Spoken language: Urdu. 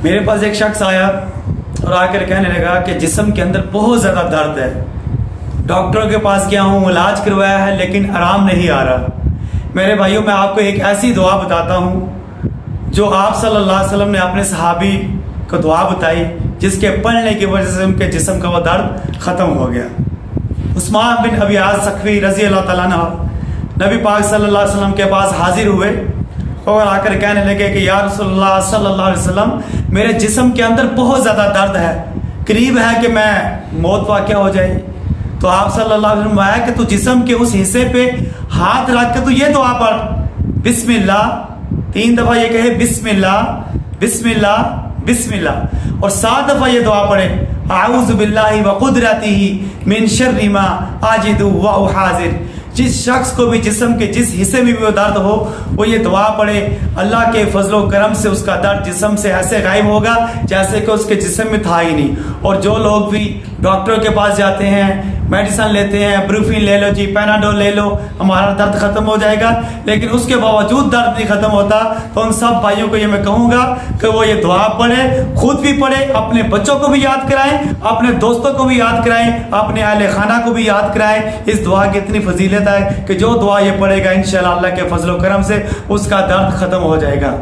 میرے پاس ایک شخص آیا اور آ کر کہنے لگا کہ جسم کے اندر بہت زیادہ درد ہے، ڈاکٹروں کے پاس گیا ہوں، علاج کروایا ہے لیکن آرام نہیں آ رہا۔ میرے بھائیوں، میں آپ کو ایک ایسی دعا بتاتا ہوں جو آپ صلی اللہ علیہ وسلم نے اپنے صحابی کو دعا بتائی، جس کے پڑھنے کی وجہ سے ان کے جسم کا وہ درد ختم ہو گیا۔ عثمان بن ابی عاص ثقفی رضی اللہ تعالیٰ عنہ نبی پاک صلی اللہ علیہ وسلم کے پاس حاضر ہوئے اور آ کر کہنے لگے کہ یا رسول اللہ صلی اللہ علیہ وسلم، میرے جسم کے اندر بہت زیادہ درد ہے، قریب ہے کہ میں موت واقع ہو جائے۔ تو آپ صلی اللہ علیہ وسلم آیا کہ تو جسم کے اس حصے پہ ہاتھ رکھ کے تو یہ دعا پڑھ، بسم اللہ، 3 دفعہ یہ کہے بسم اللہ بسم اللہ بسم اللہ، اور 7 دفعہ یہ دعا پڑھے اعوذ باللہ وقدرتہ من شر ما اجد واحاذر۔ جس شخص کو بھی جسم کے جس حصے میں بھی وہ درد ہو، وہ یہ دعا پڑھے، اللہ کے فضل و کرم سے اس کا درد جسم سے ایسے غائب ہوگا جیسے کہ اس کے جسم میں تھا ہی نہیں۔ اور جو لوگ بھی ڈاکٹروں کے پاس جاتے ہیں، میڈیسن لیتے ہیں، بروفین لے لو جی، پیناڈول لے لو، ہمارا درد ختم ہو جائے گا، لیکن اس کے باوجود درد نہیں ختم ہوتا، تو ان سب بھائیوں کو یہ میں کہوں گا کہ وہ یہ دعا پڑھے، خود بھی پڑھے، اپنے بچوں کو بھی یاد کرائیں، اپنے دوستوں کو بھی یاد کرائیں، اپنے اہل خانہ کو بھی یاد کرائیں۔ اس دعا کی اتنی فضیلت ہے کہ جو دعا یہ پڑھے گا انشاءاللہ اللہ کے فضل و کرم سے اس کا درد ختم ہو جائے گا۔